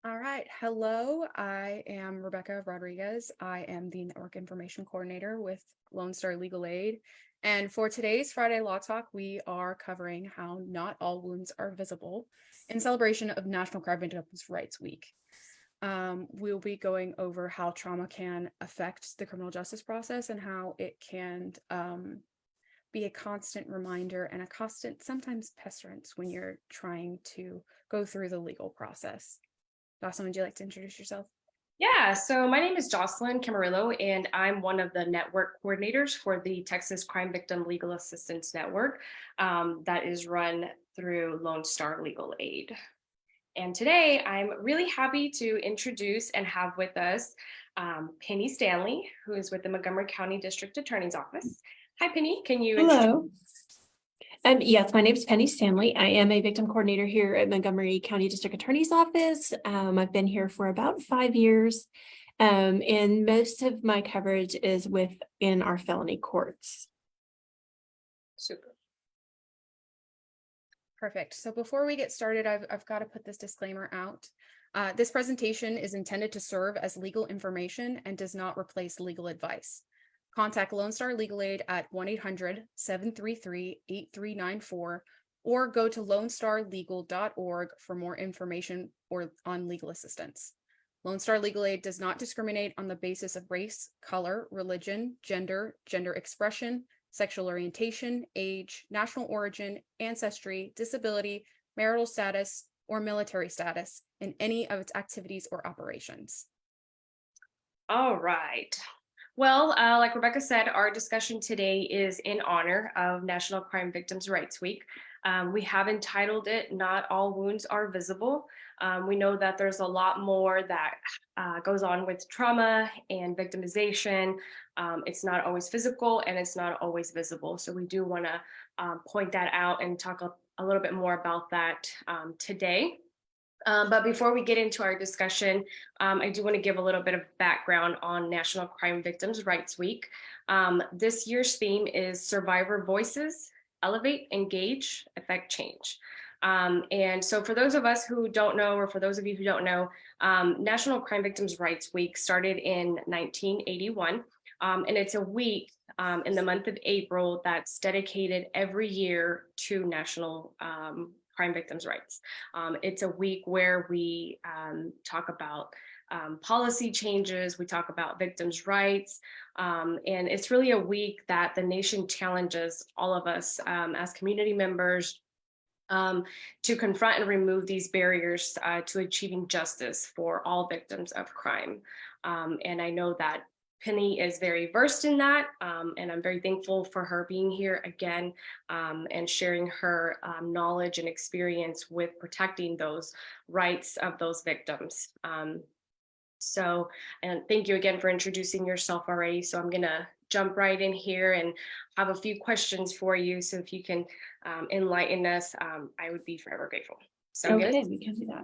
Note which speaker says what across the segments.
Speaker 1: All right. Hello, I am Rebecca Rodriguez. I am the Network Information Coordinator with Lone Star Legal Aid. And for today's Friday Law Talk, we are covering how not all wounds are visible in celebration of National Crime Victims' Rights Week. We'll be going over how trauma can affect the criminal justice process and how it can be a constant reminder and a constant, sometimes pestilence when you're trying to go through the legal process. Dawson, would you like to introduce yourself?
Speaker 2: Yeah, so my name is Jocelyn Camarillo, and I'm one of the network coordinators for the Texas Crime Victim Legal Assistance Network that is run through Lone Star Legal Aid. And today I'm really happy to introduce and have with us Penny Stanley, who is with the Montgomery County District Attorney's Office. Hi, Penny. Can you introduce?
Speaker 3: Hello. Yes, my name is Penny Stanley. I am a victim coordinator here at Montgomery County District Attorney's Office. I've been here for about 5 years, and most of my coverage is within our felony courts.
Speaker 2: Super.
Speaker 1: Perfect. So before we get started, I've got to put this disclaimer out. This presentation is intended to serve as legal information and does not replace legal advice. Contact Lone Star Legal Aid at 1-800-733-8394 or go to lonestarlegal.org for more information or on legal assistance. Lone Star Legal Aid does not discriminate on the basis of race, color, religion, gender expression, sexual orientation, age, national origin, ancestry, disability, marital status, or military status in any of its activities or operations.
Speaker 2: All right. Well, like Rebecca said, our discussion today is in honor of National Crime Victims' Rights Week. We have entitled it, Not All Wounds Are Visible. We know that there's a lot more that goes on with trauma and victimization. It's not always physical and it's not always visible. So we do want to point that out and talk a little bit more about that today. But before we get into our discussion, I do want to give a little bit of background on National Crime Victims' Rights Week. This year's theme is Survivor Voices, Elevate, Engage, Affect Change. And so for those of us who don't know, or for those of you who don't know, National Crime Victims' Rights Week started in 1981. And it's a week in the month of April that's dedicated every year to National Crime Victims' Rights. It's a week where we talk about policy changes, we talk about victims' rights, and it's really a week that the nation challenges all of us as community members to confront and remove these barriers to achieving justice for all victims of crime. And I know that Penny is very versed in that, and I'm very thankful for her being here again and sharing her knowledge and experience with protecting those rights of those victims. And thank you again for introducing yourself already. So I'm going to jump right in here and have a few questions for you. So if you can enlighten us, I would be forever grateful. So
Speaker 3: okay, we can do that.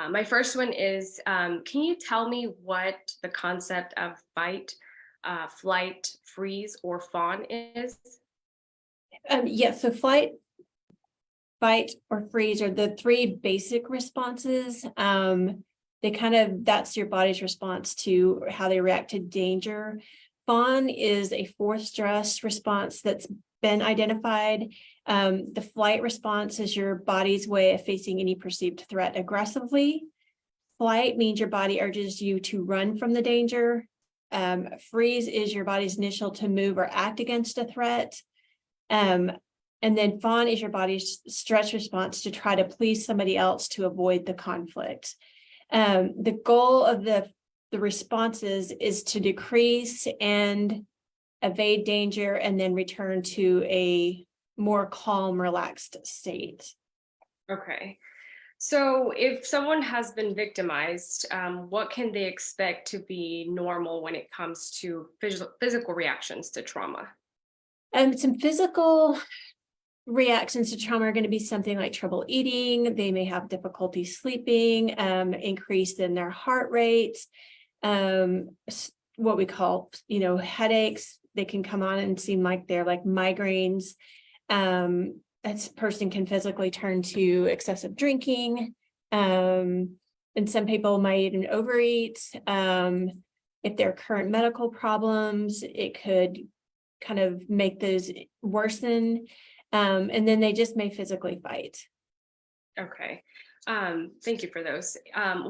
Speaker 2: My first one is, can you tell me what the concept of fight, flight, freeze, or fawn is?
Speaker 3: Yeah, so flight, fight, or freeze are the three basic responses. That's your body's response to how they react to danger. Fawn is a fourth stress response that's been identified. The flight response is your body's way of facing any perceived threat aggressively. Flight means your body urges you to run from the danger. Freeze is your body's initial to move or act against a threat. And then fawn is your body's stress response to try to please somebody else to avoid the conflict. The goal of the responses is to decrease and evade danger and then return to a more calm, relaxed state.
Speaker 2: Okay. So if someone has been victimized, what can they expect to be normal when it comes to physical reactions to trauma?
Speaker 3: Some physical reactions to trauma are going to be something like trouble eating. They may have difficulty sleeping, increase in their heart rate, what we call, headaches. They can come on and seem like they're like migraines. A person can physically turn to excessive drinking. And some people might even overeat. If there are current medical problems, it could kind of make those worsen. And then they just may physically fight.
Speaker 2: Okay. Thank you for those.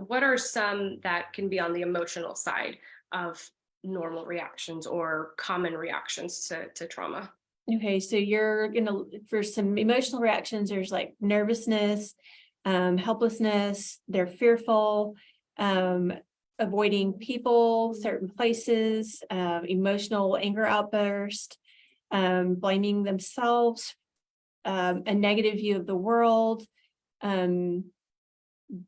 Speaker 2: What are some that can be on the emotional side of normal reactions or common reactions to trauma?
Speaker 3: Okay, so you're gonna, for some emotional reactions, there's like nervousness, helplessness, they're fearful, avoiding people, certain places, emotional anger outburst, blaming themselves, a negative view of the world.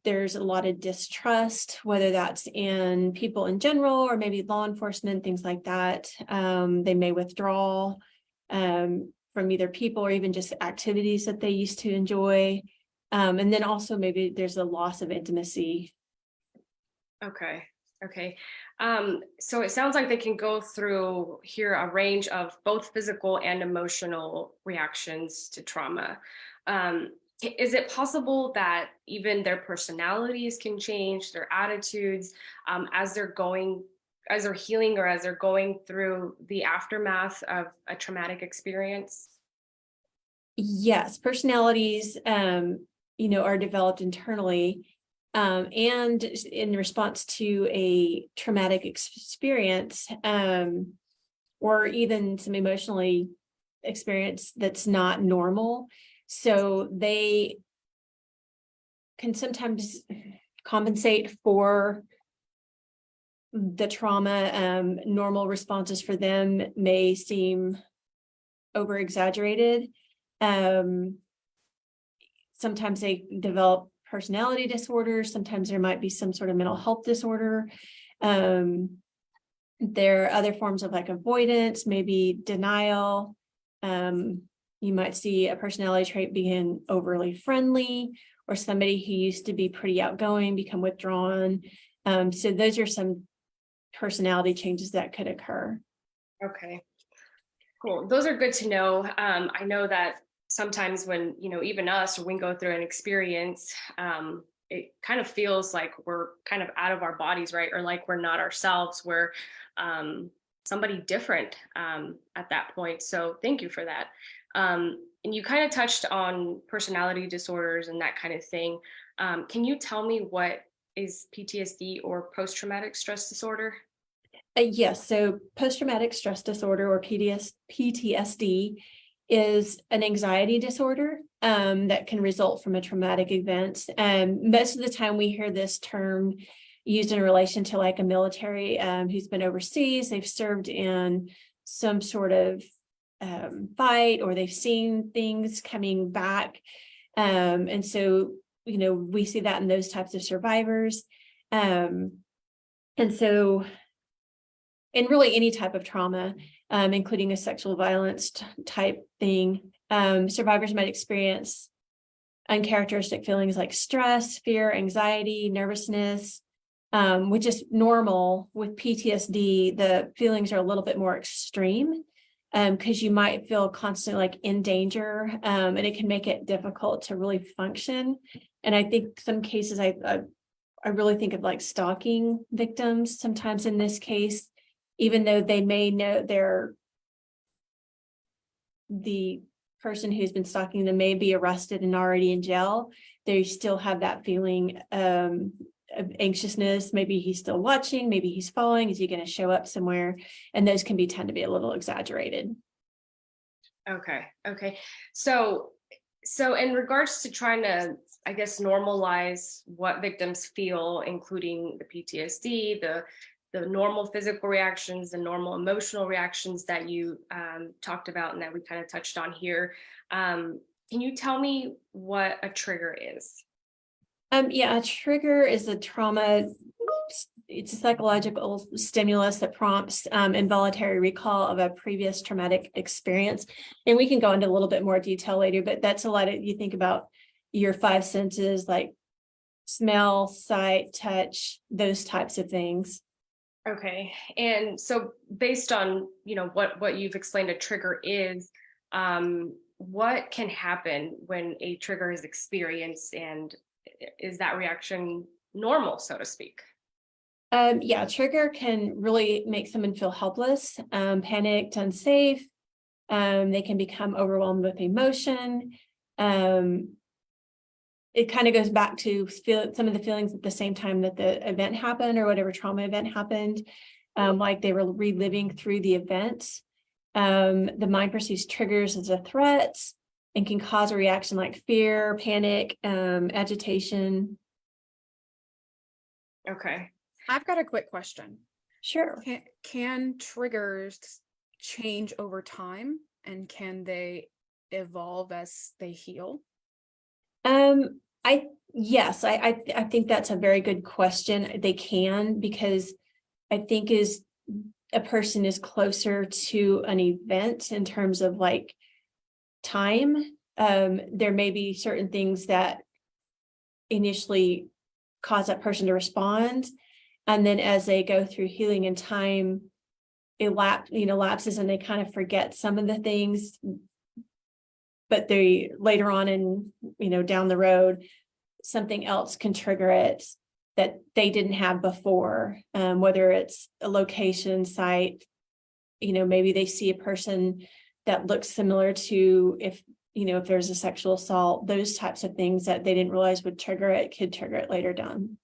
Speaker 3: There's a lot of distrust, whether that's in people in general or maybe law enforcement, things like that. They may withdraw from either people or even just activities that they used to enjoy. And then also maybe there's a loss of intimacy.
Speaker 2: Okay. Okay. So it sounds like they can go through here a range of both physical and emotional reactions to trauma. Is it possible that even their personalities can change, their attitudes, as they're healing or as they're going through the aftermath of a traumatic experience?
Speaker 3: Yes, personalities, are developed internally. And in response to a traumatic experience, or even some emotionally experience that's not normal. So they can sometimes compensate for the trauma. Normal responses for them may seem over exaggerated. Sometimes they develop personality disorders. Sometimes there might be some sort of mental health disorder. There are other forms of like avoidance, maybe denial. You might see a personality trait being overly friendly, or somebody who used to be pretty outgoing become withdrawn. So those are some personality changes that could occur.
Speaker 2: Okay. Cool. Those are good to know. I know that sometimes when, even us, or we go through an experience, it kind of feels like we're kind of out of our bodies, right? Or like we're not ourselves. We're somebody different at that point. So thank you for that. And you kind of touched on personality disorders and that kind of thing. Can you tell me what is PTSD or post-traumatic stress disorder?
Speaker 3: Yes, so post-traumatic stress disorder, or PTSD, is an anxiety disorder that can result from a traumatic event. Most of the time we hear this term used in relation to like a military who's been overseas, they've served in some sort of fight, or they've seen things coming back. And so, we see that in those types of survivors. And so, and really any type of trauma, including a sexual violence type thing, survivors might experience uncharacteristic feelings like stress, fear, anxiety, nervousness, which is normal. With PTSD, the feelings are a little bit more extreme, because you might feel constantly like in danger, and it can make it difficult to really function. And I think some cases, I really think of like stalking victims sometimes in this case, even though they may know the person who's been stalking them may be arrested and already in jail, they still have that feeling of anxiousness. Maybe he's still watching, maybe he's following, is he going to show up somewhere? And those can tend to be a little exaggerated.
Speaker 2: Okay. So in regards to trying to, I guess, normalize what victims feel, including the PTSD, the normal physical reactions, the normal emotional reactions that you talked about and that we kind of touched on here. Can you tell me what a trigger is?
Speaker 3: Yeah, a trigger is a trauma. It's a psychological stimulus that prompts involuntary recall of a previous traumatic experience. And we can go into a little bit more detail later, but that's a lot of, you think about your five senses, like smell, sight, touch, those types of things.
Speaker 2: Okay. And so based on, what you've explained a trigger is, what can happen when a trigger is experienced, and is that reaction normal, so to speak.
Speaker 3: Yeah, trigger can really make someone feel helpless, panicked, unsafe. They can become overwhelmed with emotion. It kind of goes back to feel some of the feelings at the same time that the event happened or whatever trauma event happened, like they were reliving through the event. The mind perceives triggers as a threat and can cause a reaction like fear, panic, agitation.
Speaker 2: Okay.
Speaker 1: I've got a quick question.
Speaker 3: Sure.
Speaker 1: Can triggers change over time, and can they evolve as they heal?
Speaker 3: I think that's a very good question. They can, because I think as a person is closer to an event in terms of like time, there may be certain things that initially cause that person to respond. And then as they go through healing and time, lapses and they kind of forget some of the things, but they later on down the road, something else can trigger it that they didn't have before, whether it's a location, site, maybe they see a person that looks similar to if there's a sexual assault, those types of things that they didn't realize would trigger it could trigger it later down.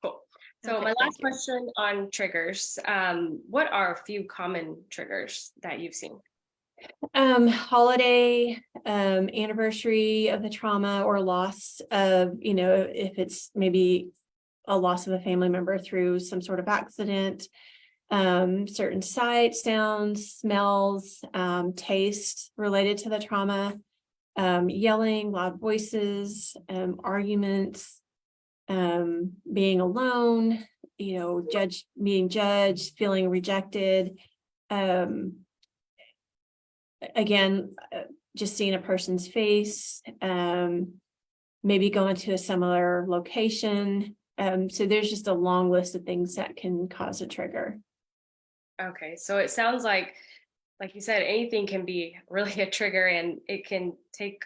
Speaker 2: Cool. So
Speaker 1: Okay,
Speaker 2: my
Speaker 1: thank
Speaker 2: last
Speaker 1: you.
Speaker 2: question on triggers, what are a few common triggers that you've seen?
Speaker 3: Holiday, anniversary of the trauma or loss of, if it's maybe a loss of a family member through some sort of accident, certain sights, sounds, smells, taste related to the trauma, yelling, loud voices, arguments, being alone, being judged, feeling rejected, again, just seeing a person's face, maybe going to a similar location. So there's just a long list of things that can cause a trigger.
Speaker 2: Okay, so it sounds like you said, anything can be really a trigger, and it can take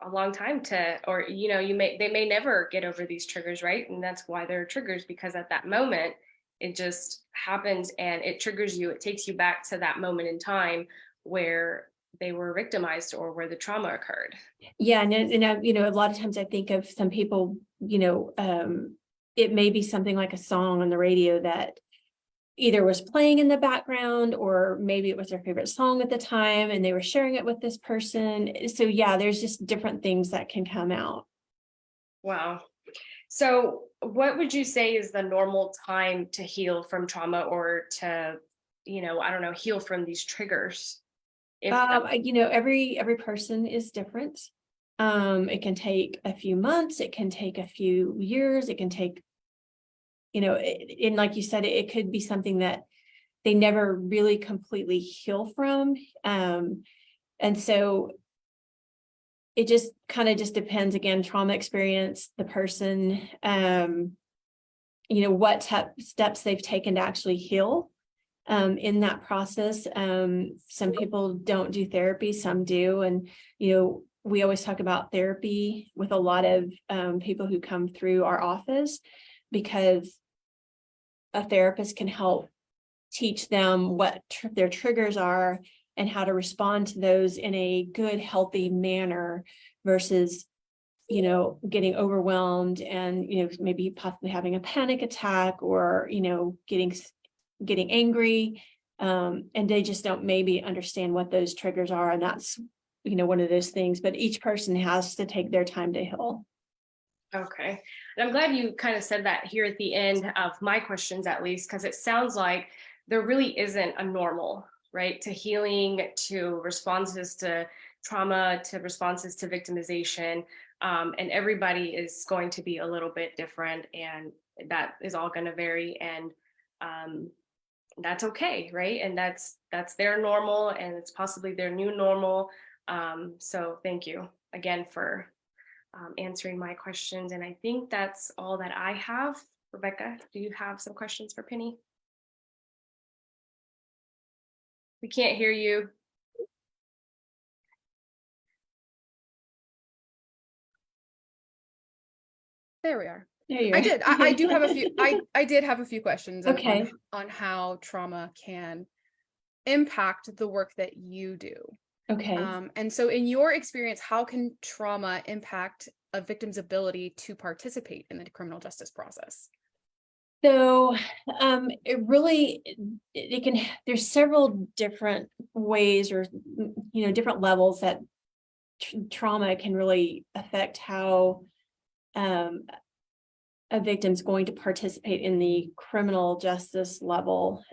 Speaker 2: a long time or they may never get over these triggers, right? And that's why they're triggers, because at that moment it just happens and it triggers you. It takes you back to that moment in time where they were victimized or where the trauma occurred.
Speaker 3: Yeah, and a lot of times I think of some people, it may be something like a song on the radio that either was playing in the background or maybe it was their favorite song at the time and they were sharing it with this person. So yeah, there's just different things that can come out.
Speaker 2: Wow. So what would you say is the normal time to heal from trauma, or to, I don't know, heal from these triggers?
Speaker 3: Every person is different. It can take a few months, it can take a few years, it can take, and like you said, it could be something that they never really completely heal from. And so it just kind of just depends, again, trauma experience, the person, what steps they've taken to actually heal. In that process, some people don't do therapy, some do. And, we always talk about therapy with a lot of people who come through our office, because a therapist can help teach them what their triggers are and how to respond to those in a good, healthy manner versus, getting overwhelmed and, maybe possibly having a panic attack or, getting angry. And they just don't maybe understand what those triggers are. And that's, one of those things, but each person has to take their time to heal.
Speaker 2: Okay. And I'm glad you kind of said that here at the end of my questions, at least, because it sounds like there really isn't a normal, right, to healing, to responses to trauma, to responses to victimization. And everybody is going to be a little bit different, and that is all going to vary. And that's okay, right? And that's their normal, and it's possibly their new normal. So thank you again for answering my questions. And I think that's all that I have. Rebecca, do you have some questions for Penny? We can't hear you.
Speaker 1: There we are.
Speaker 3: There you
Speaker 1: I
Speaker 3: are.
Speaker 1: did. I do have a few. I did have a few questions
Speaker 3: Okay.
Speaker 1: on how trauma can impact the work that you do.
Speaker 3: Okay.
Speaker 1: And so, in your experience, how can trauma impact a victim's ability to participate in the criminal justice process?
Speaker 3: So, it really, it can, there's several different ways or, different levels that trauma can really affect how, um, a victim's going to participate in the criminal justice level.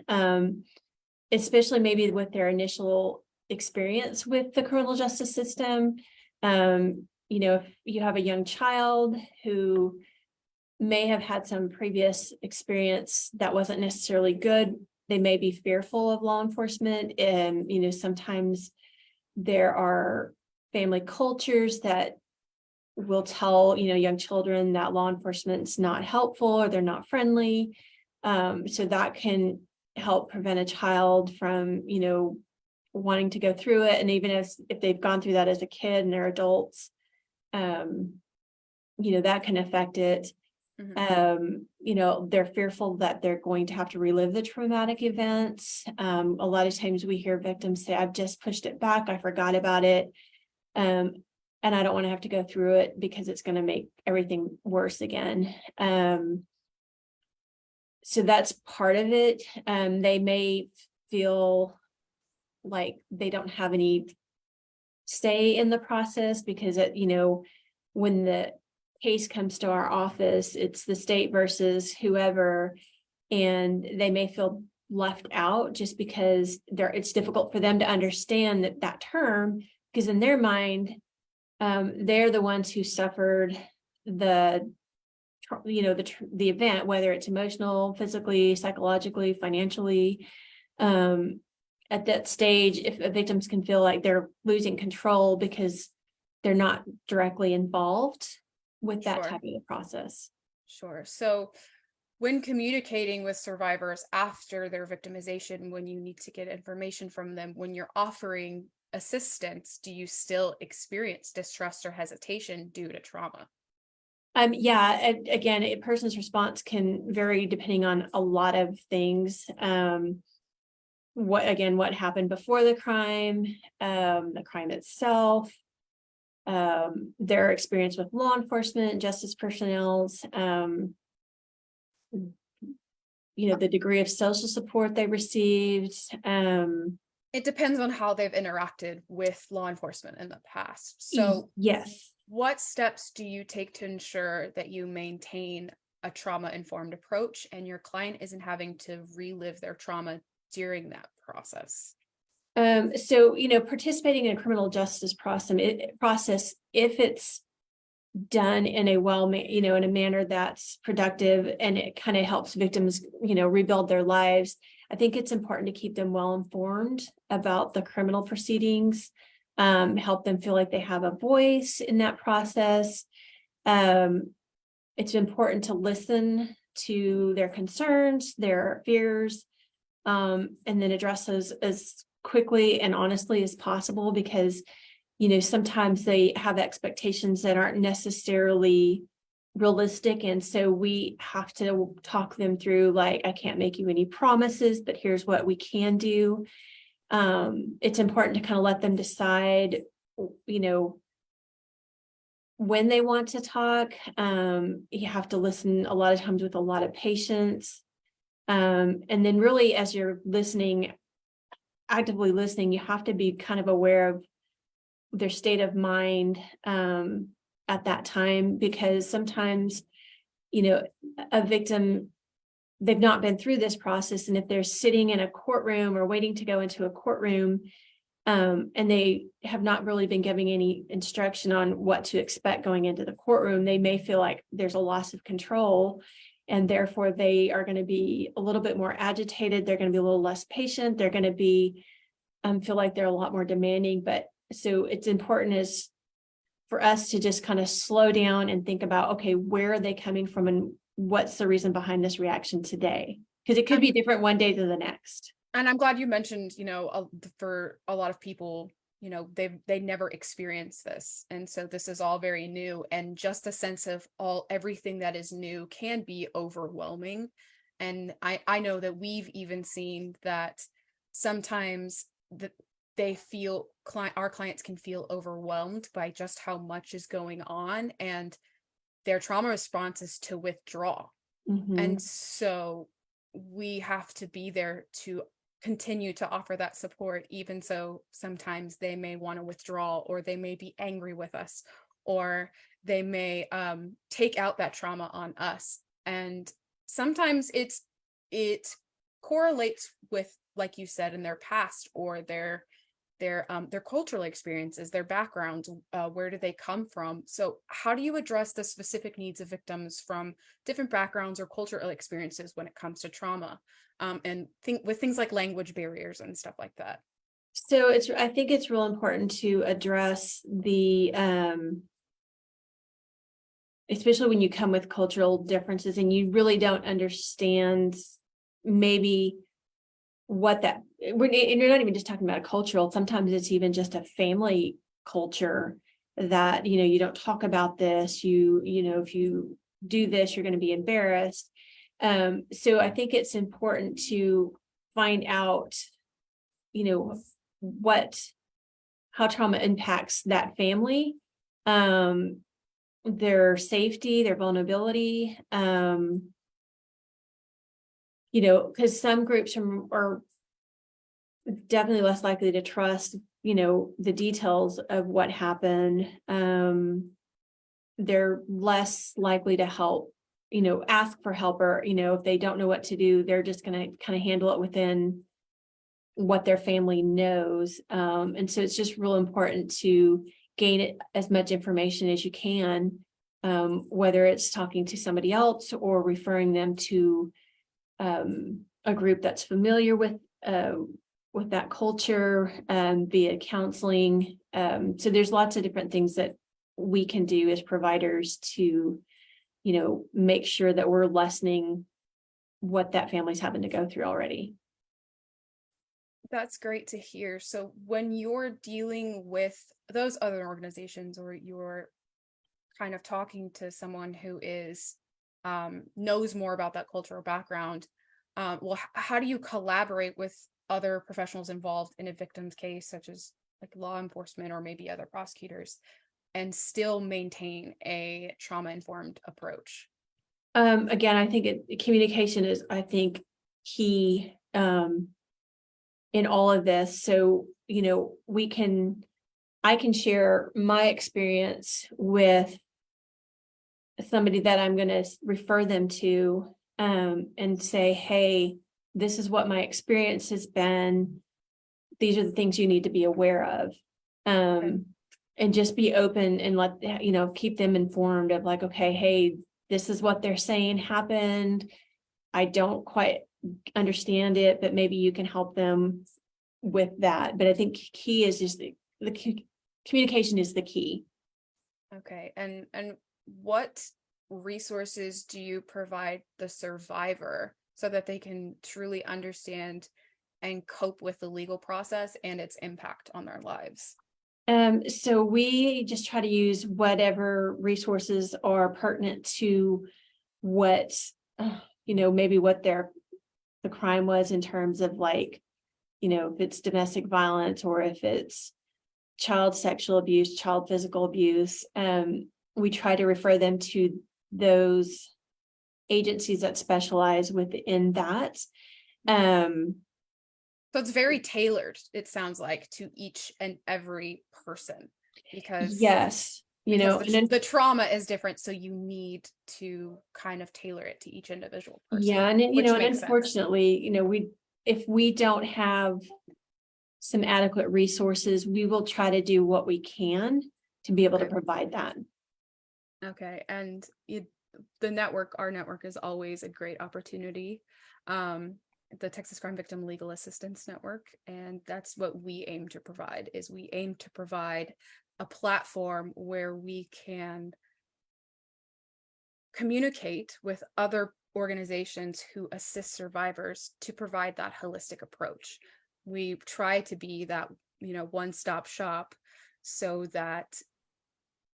Speaker 3: Especially maybe with their initial experience with the criminal justice system. If you have a young child who may have had some previous experience that wasn't necessarily good, they may be fearful of law enforcement. And, sometimes there are family cultures that will tell, young children that law enforcement's not helpful or they're not friendly. So that can help prevent a child from, wanting to go through it. And even if they've gone through that as a kid and they're adults, that can affect it. They're fearful that they're going to have to relive the traumatic events. A lot of times we hear victims say, I've just pushed it back, I forgot about it. And I don't want to have to go through it because it's going to make everything worse again. So that's part of it. They may feel like they don't have any say in the process because when the case comes to our office, it's the state versus whoever, and they may feel left out just because it's difficult for them to understand that term, because in their mind, they're the ones who suffered the event, whether it's emotional, physically, psychologically, financially. At that stage, if victims can feel like they're losing control because they're not directly involved with that
Speaker 1: Sure.
Speaker 3: type of process.
Speaker 1: Sure. So, when communicating with survivors after their victimization, when you need to get information from them, when you're offering assistance, do you still experience distrust or hesitation due to trauma?
Speaker 3: Again, a person's response can vary depending on a lot of things. What happened before the crime itself, their experience with law enforcement, justice personnel, the degree of social support they received.
Speaker 1: It depends on how they've interacted with law enforcement in the past. So,
Speaker 3: yes.
Speaker 1: what steps do you take to ensure that you maintain a trauma-informed approach and your client isn't having to relive their trauma during that process?
Speaker 3: Participating in a criminal justice process, if it's done in in a manner that's productive and it kind of helps victims, rebuild their lives, I think it's important to keep them well informed about the criminal proceedings, help them feel like they have a voice in that process. It's important to listen to their concerns, their fears, and then address those as quickly and honestly as possible, because sometimes they have expectations that aren't necessarily realistic, and so we have to talk them through, like, I can't make you any promises, but here's what we can do. It's important to kind of let them decide when they want to talk. You have to listen a lot of times with a lot of patience, and then really, as you're actively listening, you have to be kind of aware of their state of mind at that time, because sometimes a victim, they've not been through this process, and if they're sitting in a courtroom or waiting to go into a courtroom, and they have not really been giving any instruction on what to expect going into the courtroom, they may feel like there's a loss of control, and therefore they are going to be a little bit more agitated. They're going to be a little less patient. They're going to be feel like they're a lot more demanding. But so it's important for us to just kind of slow down and think about, okay, where are they coming from and what's the reason behind this reaction today? Because it could be different one day to the next.
Speaker 1: And I'm glad you mentioned, for a lot of people, they never experienced this, and so this is all very new, and just a sense of everything that is new can be overwhelming. And I know that we've even seen that sometimes that they feel our clients can feel overwhelmed by just how much is going on, and their trauma response is to withdraw.
Speaker 3: Mhm.
Speaker 1: And so we have to be there to continue to offer that support, even so sometimes they may want to withdraw, or they may be angry with us, or they may take out that trauma on us. And sometimes it correlates with, like you said, in their past, or their cultural experiences, their backgrounds, where do they come from? So how do you address the specific needs of victims from different backgrounds or cultural experiences when it comes to trauma, and think with things like language barriers and stuff like that?
Speaker 3: So I think it's real important to address the, especially when you come with cultural differences and you really don't understand maybe what that, and you're not even just talking about a cultural, sometimes it's even just a family culture that, you don't talk about this, if you do this, you're going to be embarrassed. So I think it's important to find out, how trauma impacts that family, their safety, their vulnerability, because some groups are definitely less likely to trust, the details of what happened. They're less likely to help, ask for help, or, if they don't know what to do, they're just going to kind of handle it within what their family knows. And so it's just real important to gain as much information as you can, whether it's talking to somebody else or referring them to a group that's familiar with that culture, via counseling. So there's lots of different things that we can do as providers to, make sure that we're lessening what that family's having to go through already.
Speaker 1: That's great to hear. So when you're dealing with those other organizations, or you're kind of talking to someone who is knows more about that cultural background, how do you collaborate with other professionals involved in a victim's case, such as like law enforcement or maybe other prosecutors, and still maintain a trauma-informed approach?
Speaker 3: Again, I think communication is, I think, key in all of this. So, I can share my experience with somebody that I'm going to refer them to, and say, hey, this is what my experience has been. These are the things you need to be aware of. And just be open and keep them informed of like, okay, hey, this is what they're saying happened. I don't quite understand it, but maybe you can help them with that. But I think key is just the communication is the key.
Speaker 1: Okay, and what resources do you provide the survivor so that they can truly understand and cope with the legal process and its impact on their lives?
Speaker 3: So we just try to use whatever resources are pertinent to what, maybe what the crime was, in terms of like, if it's domestic violence, or if it's child sexual abuse, child physical abuse. We try to refer them to those agencies that specialize within that.
Speaker 1: So it's very tailored, it sounds like, to each and every person, because
Speaker 3: Yes,
Speaker 1: the trauma is different, so you need to kind of tailor it to each individual person.
Speaker 3: yeah, and
Speaker 1: which
Speaker 3: and
Speaker 1: makes sense.
Speaker 3: unfortunately, if we don't have some adequate resources, we will try to do what we can to be able to
Speaker 1: Okay.
Speaker 3: provide that.
Speaker 1: Okay, and our network is always a great opportunity. The Texas Crime Victim Legal Assistance Network, and that's what we aim to provide. Is we aim to provide a platform where we can communicate with other organizations who assist survivors to provide that holistic approach. We try to be that one-stop shop so that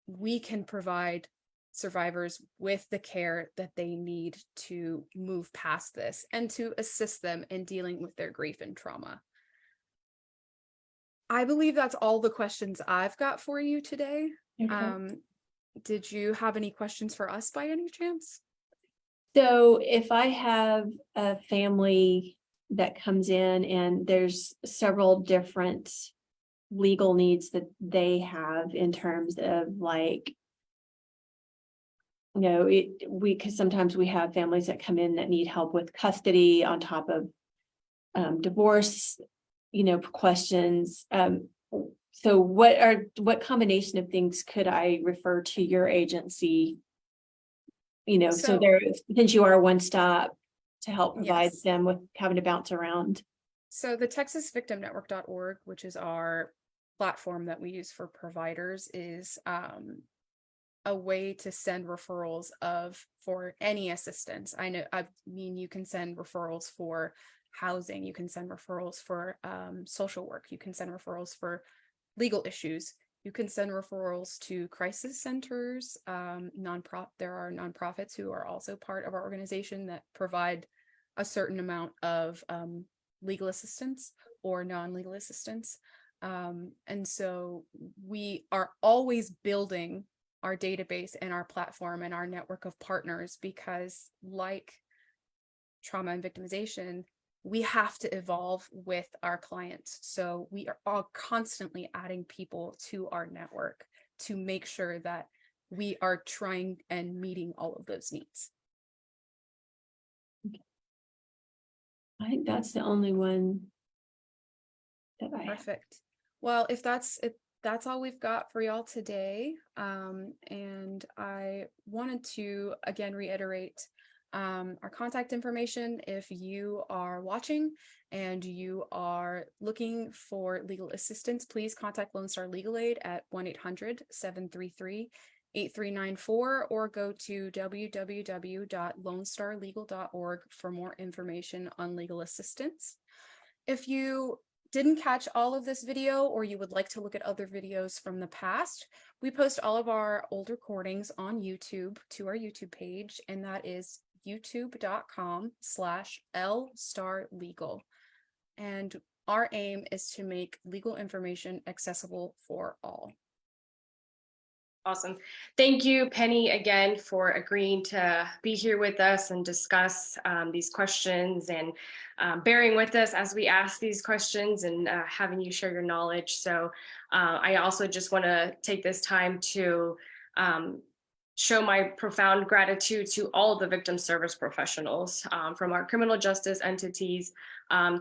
Speaker 1: we can provide survivors with the care that they need to move past this and to assist them in dealing with their grief and trauma. I believe that's all the questions I've got for you today.
Speaker 3: Okay.
Speaker 1: Did you have any questions for us by any chance?
Speaker 3: So if I have a family that comes in and there's several different legal needs that they have in terms of like, because sometimes we have families that come in that need help with custody on top of divorce, questions. So what combination of things could I refer to your agency? So since you are a one-stop to help provide
Speaker 1: Yes.
Speaker 3: them with having to bounce around.
Speaker 1: So the TexasVictimNetwork.org, which is our platform that we use for providers, is a way to send referrals for any assistance. I mean, you can send referrals for housing, you can send referrals for social work, you can send referrals for legal issues, you can send referrals to crisis centers, there are nonprofits who are also part of our organization that provide a certain amount of legal assistance or non-legal assistance. And so we are always building our database and our platform and our network of partners, because like trauma and victimization, we have to evolve with our clients. So we are all constantly adding people to our network to make sure that we are trying and meeting all of those needs.
Speaker 3: I think that's the only one that I have.
Speaker 1: Perfect. Well, if that's it, that's all we've got for y'all today. And I wanted to again reiterate our contact information. If you are watching and you are looking for legal assistance, please contact Lone Star Legal Aid at 1-800-733-8394 or go to www.lonestarlegal.org for more information on legal assistance. If you didn't catch all of this video, or you would like to look at other videos from the past, we post all of our old recordings on YouTube to our YouTube page, and that is youtube.com/lstarlegal. And our aim is to make legal information accessible for all.
Speaker 2: Awesome. Thank you, Penny, again, for agreeing to be here with us and discuss these questions and bearing with us as we ask these questions and having you share your knowledge. So I also just want to take this time to show my profound gratitude to all the victim service professionals, from our criminal justice entities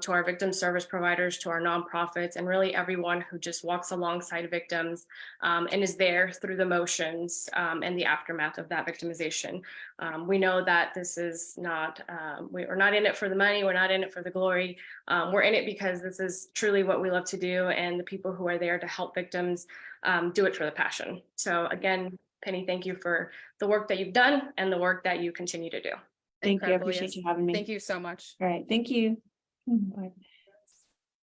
Speaker 2: to our victim service providers, to our nonprofits, and really everyone who just walks alongside victims and is there through the motions and the aftermath of that victimization. We know that this is not, we're not in it for the money, we're not in it for the glory. We're in it because this is truly what we love to do, and the people who are there to help victims do it for the passion. So again, Penny, thank you for the work that you've done and the work that you continue to do.
Speaker 3: Thank you. I
Speaker 1: Incredible,
Speaker 3: appreciate
Speaker 1: yes.
Speaker 3: you having me.
Speaker 1: Thank you so much.
Speaker 3: All right. Thank you. Bye.